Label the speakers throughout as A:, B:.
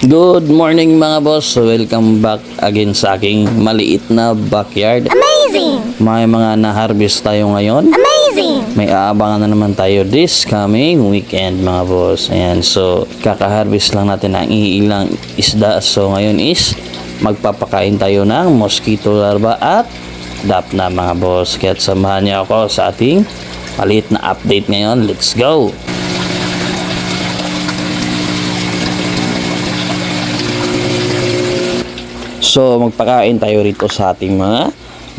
A: Good morning mga boss, welcome back again sa aking maliit na backyard.
B: Amazing!
A: May mga na-harvest tayo ngayon.
B: Amazing!
A: May aabangan na naman tayo this coming weekend mga boss. Ayan, so kaka-harvest lang natin ng ilang isda. So ngayon is magpapakain tayo ng mosquito larva at dapna mga boss. Kaya samahan niyo ako sa ating maliit na update ngayon. Let's go! So magpakain tayo rito sa ating mga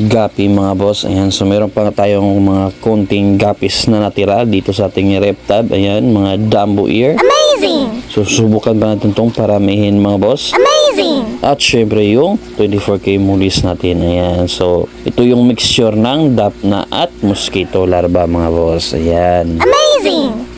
A: gapi mga boss. Ayan, so meron pa tayong mga konting gapis na natira dito sa ating rep tab. Ayan, mga Dumbo ear.
B: Amazing!
A: So subukan pa natin itong paramihin mga boss.
B: Amazing!
A: At syempre yung 24K mulis natin. Ayan, so ito yung mixture ng dapna at mosquito larva mga boss. Ayan.
B: Amazing!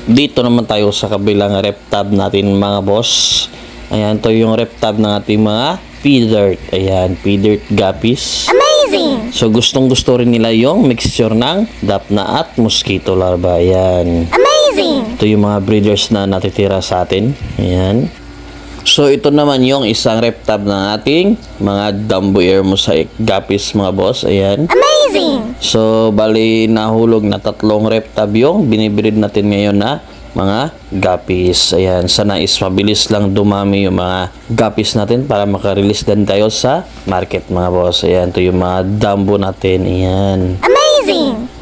A: Dito naman tayo sa kabilang rep tab natin mga boss. Ayan, ito yung rep tab ng ating mga pea-dirt. Ayan, pea-dirt guppies.
B: Amazing!
A: So gustong gusto rin nila yung mixture ng dapna at mosquito larva. Ayan.
B: Amazing!
A: Ito yung mga breeders na natitira sa atin. Ayan. So ito naman yung isang rep tab ng ating mga Dumbo ear mosaic guppies mga boss. Ayan.
B: Amazing!
A: So bali nahulog na 3 rep tab yung binibreed natin ngayon na mga guppies. Ayan, sana is mabilis lang dumami yung mga guppies natin para makarelease din tayo sa market mga boss. Ayan, ito yung mga Dumbo natin. Ayan.
B: Amazing!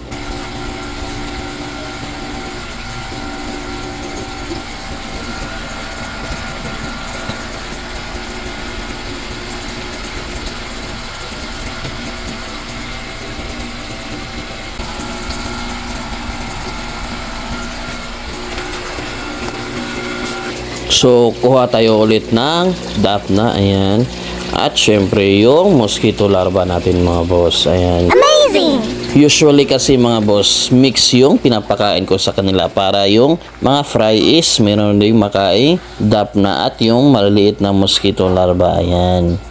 A: So, kuha tayo ulit ng dapna, ayan. At syempre, yung mosquito larva natin mga boss, ayan.
B: Amazing!
A: Usually kasi mga boss, mix yung pinapakain ko sa kanila para yung mga fry is meron din makain dapna at yung maliliit na mosquito larva, ayan.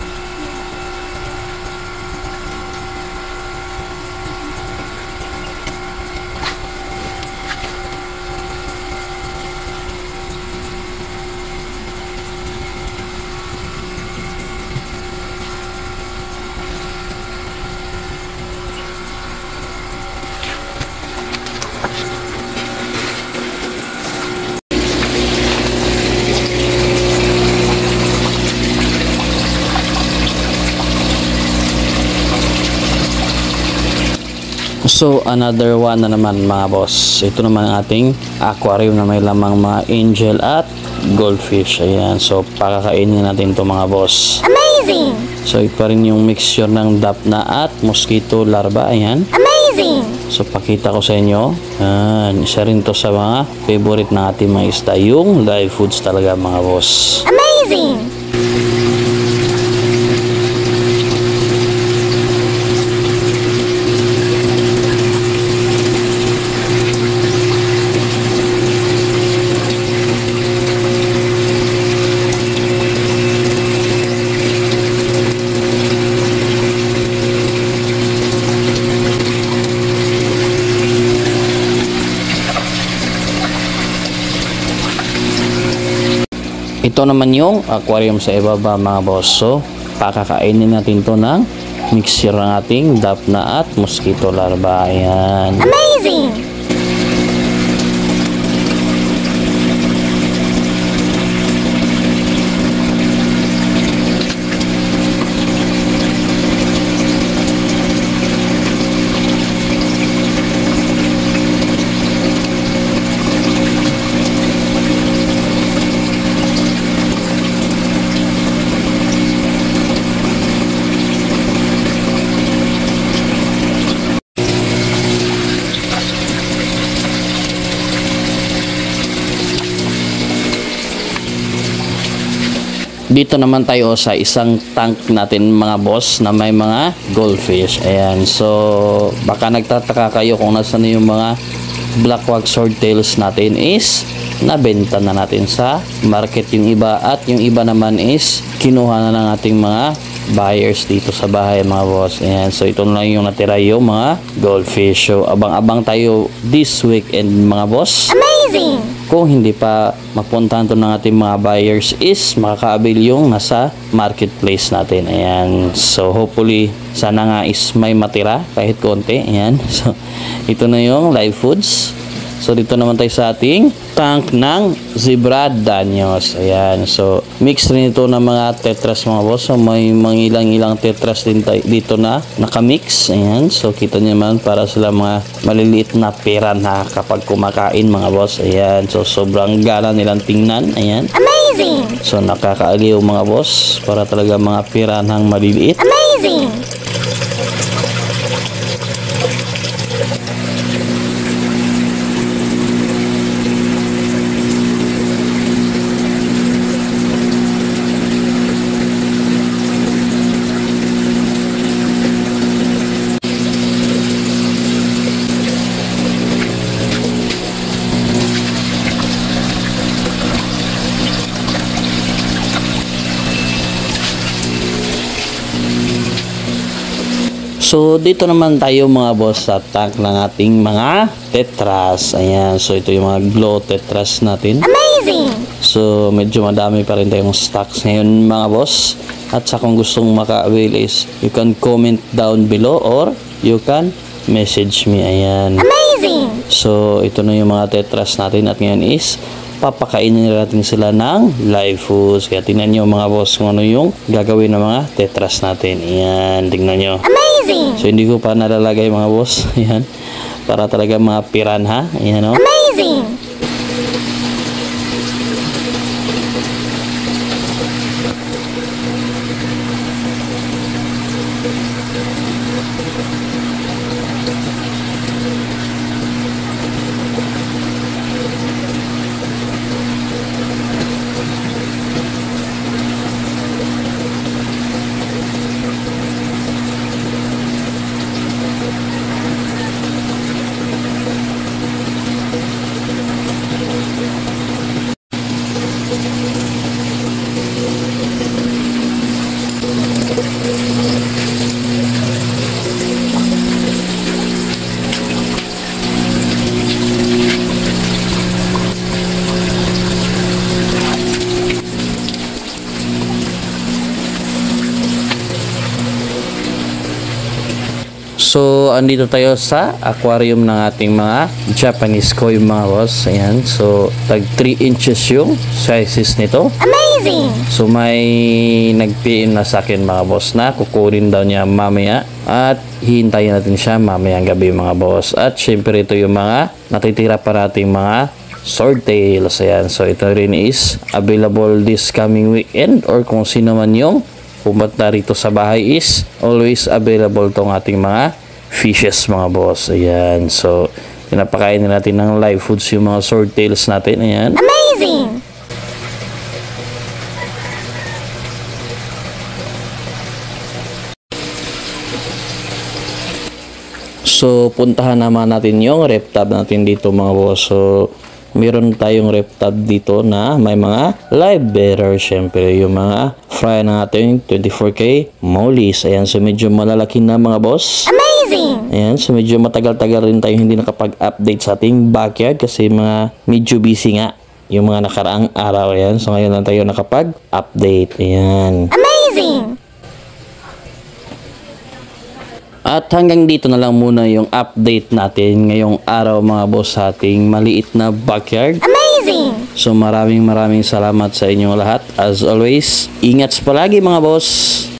A: So another one na naman mga boss. Ito naman ang ating aquarium na may lamang mga angel at goldfish. Ayan. So pakakainin natin ito mga boss.
B: Amazing!
A: So ito pa rin yung mixture ng dapna at mosquito larva. Ayan.
B: Amazing!
A: So pakita ko sa inyo. Ayan. Isa rin to sa mga favorite ng ating mga isda. Yung live foods talaga mga boss.
B: Amazing!
A: Ito naman yung aquarium sa ibaba mga boss. So, pakakainin natin to ng mixture ng ating dapna at mosquito larva. Ayan.
B: Amazing!
A: Dito naman tayo sa isang tank natin mga boss na may mga goldfish. Ayan. So, baka nagtataka kayo kung nasaan yung mga black wax swordtails natin is nabenta na natin sa market yung iba, at yung iba naman is kinuha na ng ating mga buyers dito sa bahay mga boss. Ayan, so ito na lang yung natira yung mga goldfish. So abang-abang tayo this weekend mga boss.
B: Amazing!
A: Kung hindi pa mapuntahan to ng ating mga buyers is makakaabil yung nasa marketplace natin. Ayan, so hopefully sana nga is may matira kahit konti. Ayan, so ito na yung live foods. So dito naman tayo sa ating tank ng Zebra Danios. Ayan, so mix rin ito ng mga tetras mga boss. So may mga ilang tetras din tayo dito na nakamix. Ayan, so kita niyo naman para sila mga maliliit na piranha kapag kumakain mga boss. Ayan, so sobrang gana nilang tingnan. Ayan,
B: Amazing!
A: so nakakaaliw mga boss para talaga mga piranhang maliliit.
B: Amazing!
A: So dito naman tayo mga boss sa tank ng ating mga tetras. Ayan, so ito yung mga glow tetras natin.
B: Amazing!
A: So medyo madami pa rin tayong stocks ngayon mga boss. At sa kung gustong maka-avail is you can comment down below or you can message me. Ayan.
B: Amazing!
A: So ito na yung mga tetras natin at ngayon is papakainin natin sila ng live foods. Kaya tingnan nyo mga boss kung ano yung gagawin ng mga tetras natin. Ayan, tingnan nyo.
B: Amazing!
A: So hindi ko pa nalalagay mga boss. Ayan, para talaga mga piranha. Ayan o.
B: Amazing!
A: So, andito tayo sa aquarium ng ating mga Japanese koi mga boss. Ayan. So, tag 3 inches yung sizes nito.
B: Amazing!
A: So, may nag-PM na sa akin mga boss na kukunin daw niya mamaya. At hihintayin natin siya mamayang gabi mga boss. At syempre ito yung mga natitira pa nating mga swordtails. Ayan. So, ito rin is available this coming weekend or kung sino man yung pumunta rito sa bahay is always available tong ating mga fishes mga boss. Ayan. So, pinapakain natin ng live foods yung mga swordtails natin. Ayan.
B: Amazing!
A: So, puntahan naman natin yung reptab natin dito mga boss. So, meron tayong reptab dito na may mga live bearer. Syempre, yung mga fry ng ating 24K mollies. Ayan, so medyo malalaki na mga boss.
B: Amazing!
A: Ayan, so medyo matagal-tagal rin tayo hindi nakapag-update sa ating backyard kasi mga medyo busy nga yung mga nakaraang araw. Ayan, so ngayon lang tayo nakapag-update. Ayan.
B: Amazing!
A: At hanggang dito na lang muna yung update natin ngayong araw mga boss sa ating maliit na backyard.
B: Amazing!
A: So maraming salamat sa inyong lahat. As always, ingat palagi mga boss.